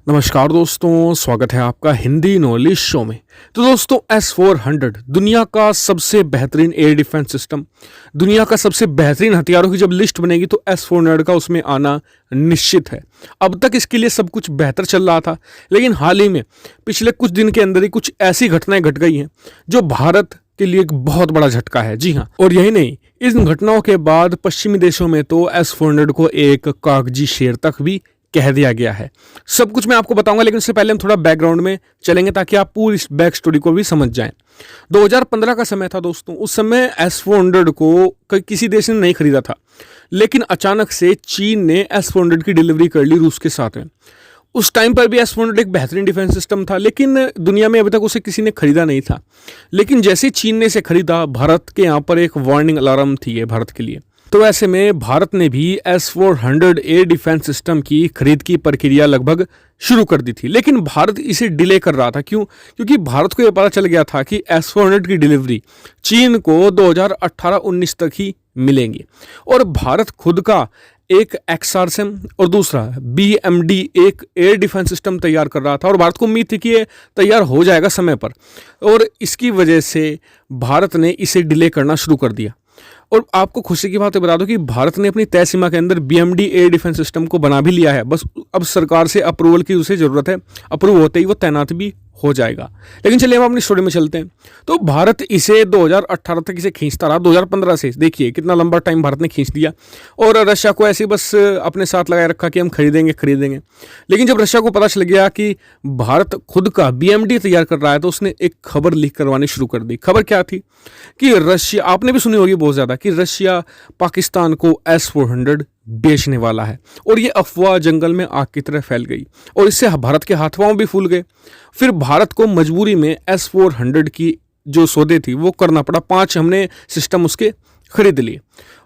नमस्कार दोस्तों, स्वागत है आपका हिंदी नॉलेज शो में। तो दोस्तों, S-400 दुनिया का सबसे बेहतरीन एयर डिफेंस सिस्टम, दुनिया का सबसे बेहतरीन हथियारों की जब लिस्ट बनेगी तो S-400 का उसमें आना निश्चित है। अब तक इसके लिए सब कुछ बेहतर चल रहा था, लेकिन हाल ही में पिछले कुछ दिन के अंदर ही कुछ ऐसी घटनाएं घट गई हैं जो भारत के लिए एक बहुत बड़ा झटका है। जी हाँ, और यही नहीं, इन घटनाओं के बाद पश्चिमी देशों में तो S-400 को एक कागजी शेर तक भी कह दिया गया है। सब कुछ मैं आपको बताऊंगा, लेकिन उससे पहले हम थोड़ा बैकग्राउंड में चलेंगे ताकि आप पूरी इस बैक स्टोरी को भी समझ जाएं। 2015 का समय था दोस्तों। उस समय S-400 को किसी देश ने नहीं खरीदा था, लेकिन अचानक से चीन ने S-400 की डिलीवरी कर ली रूस के साथ में। उस टाइम पर भी S-400 एक बेहतरीन डिफेंस सिस्टम था, लेकिन दुनिया में अभी तक उसे किसी ने खरीदा नहीं था। लेकिन जैसे ही चीन ने इसे खरीदा, भारत के यहाँ पर एक वार्निंग अलार्म थी ये भारत के लिए। तो ऐसे में भारत ने भी S-400 एयर डिफेंस सिस्टम की खरीद की प्रक्रिया लगभग शुरू कर दी थी, लेकिन भारत इसे डिले कर रहा था। क्यों? क्योंकि भारत को यह पता चल गया था कि S-400 की डिलीवरी चीन को 2018-19 तक ही मिलेंगी, और भारत खुद का एक XRSAM और दूसरा BMD एक एयर डिफेंस सिस्टम तैयार कर रहा था, और भारत को उम्मीद थी कि ये तैयार हो जाएगा समय पर, और इसकी वजह से भारत ने इसे डिले करना शुरू कर दिया। और आपको खुशी की बात बता दूं कि भारत ने अपनी तय सीमा के अंदर BMD एयर डिफेंस सिस्टम को बना भी लिया है। बस अब सरकार से अप्रूवल की उसे ज़रूरत है, अप्रूव होते ही वो तैनात भी हो जाएगा। लेकिन चलिए हम अपनी स्टोरी में चलते हैं। तो भारत इसे 2018 तक इसे खींचता रहा। 2015 से देखिए कितना लंबा टाइम भारत ने खींच दिया, और रशिया को ऐसे बस अपने साथ लगाए रखा कि हम खरीदेंगे। लेकिन जब रशिया को पता चल गया कि भारत खुद का BMD तैयार कर रहा है, तो उसने एक खबर लीक करवानी शुरू कर दी। खबर क्या थी कि रशिया, आपने भी सुनी होगी बहुत ज़्यादा, कि रशिया पाकिस्तान को S-400 बेचने वाला है, और ये अफवाह जंगल में आग की तरह फैल गई, और इससे भारत के हाथ पांव भी फूल गए। फिर भारत को मजबूरी में S-400 की जो सौदे थी वो करना पड़ा। 5 हमने सिस्टम उसके खरीद लिए,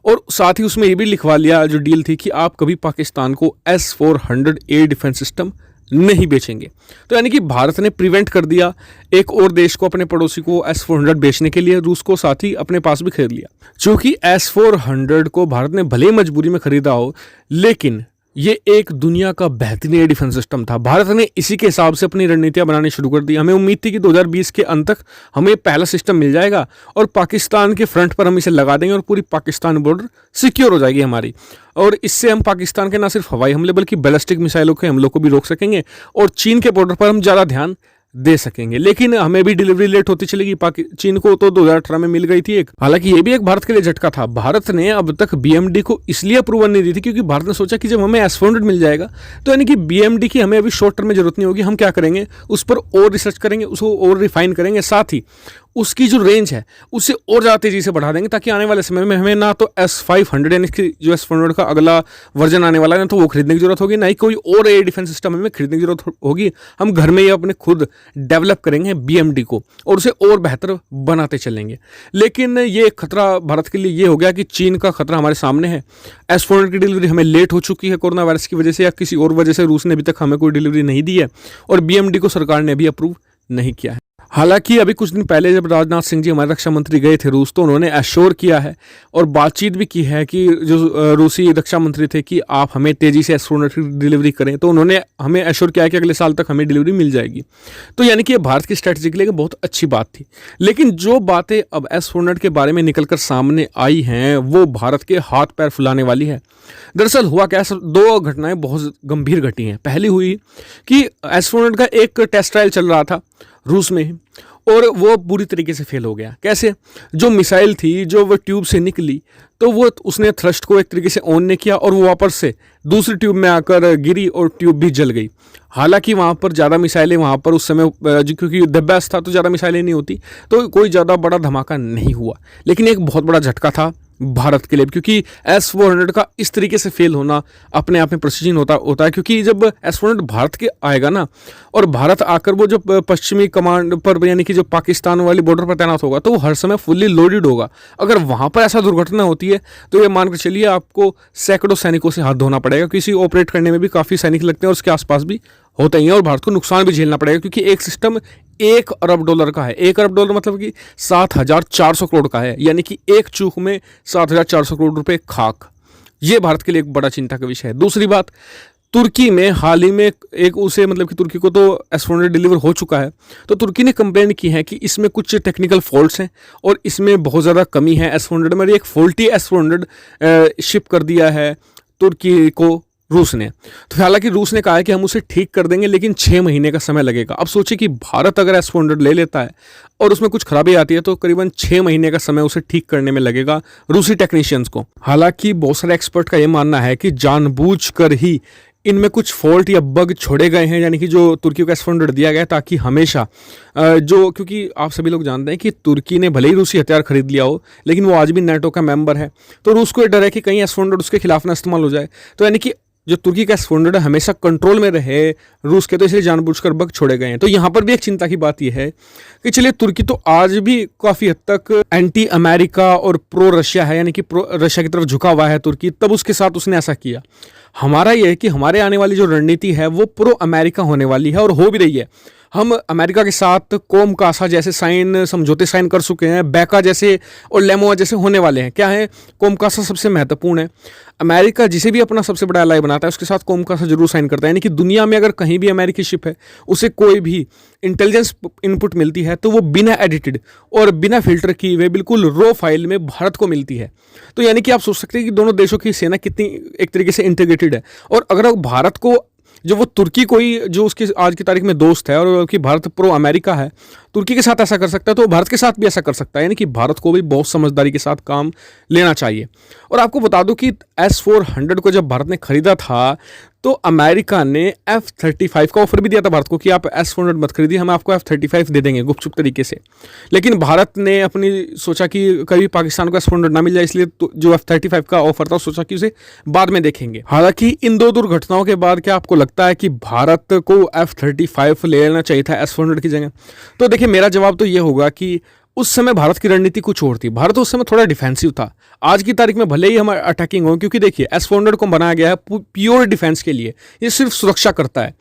और साथ ही उसमें ये भी लिखवा लिया जो डील थी कि आप कभी पाकिस्तान को S-400 एयर डिफेंस सिस्टम नहीं बेचेंगे। तो यानी कि भारत ने प्रिवेंट कर दिया एक और देश को, अपने पड़ोसी को S-400 बेचने के लिए। रूस को साथ ही अपने पास भी खरीद लिया। चूंकि S-400 को भारत ने भले ही मजबूरी में खरीदा हो, लेकिन ये एक दुनिया का बेहतरीन एयर डिफेंस सिस्टम था। भारत ने इसी के हिसाब से अपनी रणनीतियां बनानी शुरू कर दी। हमें उम्मीद थी कि 2020 के अंत तक हमें पहला सिस्टम मिल जाएगा, और पाकिस्तान के फ्रंट पर हम इसे लगा देंगे, और पूरी पाकिस्तान बॉर्डर सिक्योर हो जाएगी हमारी, और इससे हम पाकिस्तान के न सिर्फ हवाई हमले बल्कि बैलिस्टिक मिसाइलों के हमलों को भी रोक सकेंगे, और चीन के बॉर्डर पर हम ज़्यादा ध्यान दे सकेंगे। लेकिन हमें भी डिलीवरी लेट होती चलेगी। चीन को तो 2018 में मिल गई थी एक। हालांकि ये भी एक भारत के लिए झटका था। भारत ने अब तक BMD को इसलिए अप्रूवल नहीं दी थी क्योंकि भारत ने सोचा कि जब हमें S-400 मिल जाएगा, तो यानी कि BMD की हमें अभी शॉर्ट टर्म में जरूरत नहीं होगी। हम क्या करेंगे, उस पर और रिसर्च करेंगे, उसको और रिफाइन करेंगे, साथ ही उसकी जो रेंज है उससे और ज़्यादा तेज़ी से बढ़ा देंगे, ताकि आने वाले समय में हमें ना तो S-500 यानी कि जो S-400 का अगला वर्जन आने वाला है, ना तो वो खरीदने की जरूरत होगी, ना ही कोई और एयर डिफेंस सिस्टम हमें खरीदने की जरूरत होगी। हम घर में ही अपने खुद डेवलप करेंगे BMD को, और उसे और बेहतर बनाते चलेंगे। लेकिन ये खतरा भारत के लिए ये हो गया कि चीन का खतरा हमारे सामने है। S-400 की डिलीवरी हमें लेट हो चुकी है कोरोना वायरस की वजह से, या किसी और वजह से। रूस ने अभी तक हमें कोई डिलीवरी नहीं दी है, और BMD को सरकार ने अभी अप्रूव नहीं किया है। हालांकि अभी कुछ दिन पहले जब राजनाथ सिंह जी हमारे रक्षा मंत्री गए थे रूस, तो उन्होंने एश्योर किया है और बातचीत भी की है कि जो रूसी रक्षा मंत्री थे कि आप हमें तेज़ी से S-400 की डिलीवरी करें। तो उन्होंने हमें एश्योर किया कि अगले साल तक हमें डिलीवरी मिल जाएगी। तो यानी कि ये भारत की स्ट्रैटेजी के लिए बहुत अच्छी बात थी। लेकिन जो बातें अब S-400 के बारे में निकलकर सामने आई हैं, वो भारत के हाथ पैर फुलाने वाली है। दरअसल हुआ क्या, 2 घटनाएं बहुत गंभीर घटी हैं। पहली हुई कि S-400 का एक टेस्ट ट्रायल चल रहा था रूस में ही, और वो पूरी तरीके से फेल हो गया। कैसे? जो मिसाइल थी, जो वो ट्यूब से निकली, तो वो उसने थ्रस्ट को एक तरीके से ऑन नहीं किया, और वो वापस से दूसरी ट्यूब में आकर गिरी, और ट्यूब भी जल गई। हालांकि वहाँ पर ज़्यादा मिसाइलें, वहाँ पर उस समय क्योंकि युद्धाभ्यास था तो ज़्यादा मिसाइलें नहीं होती, तो कोई ज़्यादा बड़ा धमाका नहीं हुआ। लेकिन एक बहुत बड़ा झटका था भारत के लिए, क्योंकि S-400 का इस तरीके से फेल होना अपने आप में प्रेसिजन होता है। क्योंकि जब S-400 भारत के आएगा ना, और भारत आकर वो जो पश्चिमी कमांड पर यानी कि जो पाकिस्तान वाली बॉर्डर पर तैनात होगा, तो वो हर समय फुल्ली लोडेड होगा। अगर वहाँ पर ऐसा दुर्घटना होती है, तो ये मानकर चलिए आपको सैकड़ों सैनिकों से हाथ धोना पड़ेगा। किसी ऑपरेट करने में भी काफ़ी सैनिक लगते हैं, और उसके आसपास भी होते ही हैं, और भारत को नुकसान भी झेलना पड़ेगा, क्योंकि एक सिस्टम $1 अरब का है। $1 अरब मतलब कि 7,400 करोड़ का है, यानी कि एक चूक में 7,400 करोड़ रुपए खाक। ये भारत के लिए एक बड़ा चिंता का विषय है। दूसरी बात, तुर्की में हाल ही में एक उसे मतलब कि तुर्की को तो S-400 डिलीवर हो चुका है, तो तुर्की ने कंप्लेन की है कि इसमें कुछ टेक्निकल फॉल्ट्स हैं और इसमें बहुत ज़्यादा कमी है। S-400 में एक फॉल्टी S-400 शिप कर दिया है तुर्की को रूस ने। तो हालांकि रूस ने कहा है कि हम उसे ठीक कर देंगे, लेकिन 6 महीने का समय लगेगा। अब सोचिए कि भारत अगर S-400 ले लेता है और उसमें कुछ खराबी आती है तो करीबन 6 महीने का समय उसे ठीक करने में लगेगा रूसी टेक्नीशियंस को। हालांकि बहुत सारे एक्सपर्ट का यह मानना है कि जानबूझकर ही इनमें कुछ फॉल्ट या बग छोड़े गए हैं, यानी कि जो तुर्की को S-400 दिया गया है ताकि हमेशा क्योंकि आप सभी लोग जानते हैं कि तुर्की ने भले ही रूसी हथियार खरीद लिया हो, लेकिन वो आज भी नाटो का मेंबर है। तो रूस को ये डर है कि कहीं S-400 उसके खिलाफ ना इस्तेमाल हो जाए। तो यानी कि जो तुर्की का S-400 हमेशा कंट्रोल में रहे रूस के, तो इसलिए जानबूझकर बग छोड़े गए हैं। तो यहाँ पर भी एक चिंता की बात यह है कि चलिए तुर्की तो आज भी काफ़ी हद तक एंटी अमेरिका और प्रो रशिया है, यानी कि प्रो रशिया की तरफ झुका हुआ है तुर्की, तब उसके साथ उसने ऐसा किया। हमारा यह है कि हमारे आने वाली जो रणनीति है वो प्रो अमेरिका होने वाली है और हो भी रही है। हम अमेरिका के साथ कोम कासा जैसे समझौते साइन कर चुके हैं, बैका जैसे और लेमोआ जैसे होने वाले हैं। क्या है, कोम कासा सबसे महत्वपूर्ण है। अमेरिका जिसे भी अपना सबसे बड़ा एलाई बनाता है उसके साथ कोम कासा जरूर साइन करता है, यानी कि दुनिया में अगर कहीं भी अमेरिकी शिप है उसे कोई भी इंटेलिजेंस इनपुट मिलती है तो वो बिना एडिटेड और बिना फिल्टर किए हुए बिल्कुल रो फाइल में भारत को मिलती है। तो यानी कि आप सोच सकते हैं कि दोनों देशों की सेना कितनी एक तरीके से इंटीग्रेटेड है। और अगर भारत को जो वो तुर्की कोई जो उसके आज की तारीख में दोस्त है और कि भारत प्रो अमेरिका है, तुर्की के साथ ऐसा कर सकता है तो भारत के साथ भी ऐसा कर सकता है, यानी कि भारत को भी बहुत समझदारी के साथ काम लेना चाहिए। और आपको बता दूं कि S-400 को जब भारत ने खरीदा था तो अमेरिका ने F-35 का ऑफर भी दिया था भारत को कि आप S-400 मत खरीदिए, हम आपको F-35 दे देंगे गुपचुप तरीके से। लेकिन भारत ने अपनी सोचा कि कभी पाकिस्तान को S-400 ना मिल जाए, इसलिए तो जो F-35 का ऑफर था सोचा कि उसे बाद में देखेंगे। हालांकि इन दो दुर्घटनाओं के बाद क्या आपको लगता है कि भारत को F-35 ले लेना चाहिए था S-400 की जगह? तो देखिए, मेरा जवाब तो ये होगा कि उस समय भारत की रणनीति कुछ और थी। भारत उस समय थोड़ा डिफेंसिव था। आज की तारीख में भले ही हम अटैकिंग हो, क्योंकि देखिए S-400 को बनाया गया है प्योर डिफेंस के लिए, ये सिर्फ सुरक्षा करता है।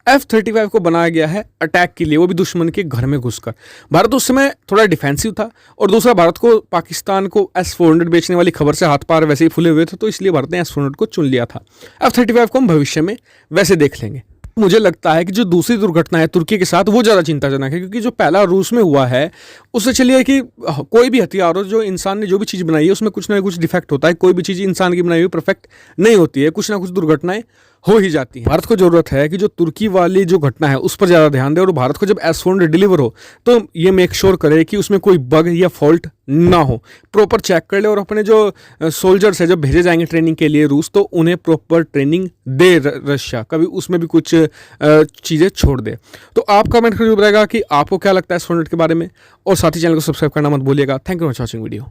F-35 को बनाया गया है अटैक के लिए, वो भी दुश्मन के घर में घुसकर। भारत उस समय थोड़ा डिफेंसिव था और दूसरा, भारत को पाकिस्तान को S-400 बेचने वाली खबर से हाथ पार वैसे ही फुले हुए थे, तो इसलिए भारत ने S-400 को चुन लिया था। F-35 को हम भविष्य में वैसे देख लेंगे। मुझे लगता है कि जो दूसरी दुर्घटना है तुर्की के साथ वो ज़्यादा चिंताजनक है, क्योंकि जो पहला रूस में हुआ है उससे चलिए कि कोई भी हथियार हो, जो इंसान ने जो भी चीज़ बनाई है उसमें कुछ ना कुछ डिफेक्ट होता है। कोई भी चीज़ इंसान की बनाई हुई परफेक्ट नहीं होती है, कुछ ना कुछ दुर्घटनाएं हो ही जाती है। भारत को जरूरत है कि जो तुर्की वाली जो घटना है उस पर ज़्यादा ध्यान दे और भारत को जब S-400 डिलीवर हो तो ये मेक श्योर करे कि उसमें कोई बग या फॉल्ट ना हो, प्रॉपर चेक कर ले और अपने जो सोल्जर्स है जब भेजे जाएंगे ट्रेनिंग के लिए रूस, तो उन्हें प्रॉपर ट्रेनिंग दे रशिया, कभी उसमें भी कुछ चीज़ें छोड़ दे। तो आप कमेंट करके बताएगा कि आपको क्या लगता है S-400 के बारे में, और साथ ही चैनल को सब्सक्राइब करना मत भूलिएगा। Thank you for watching video.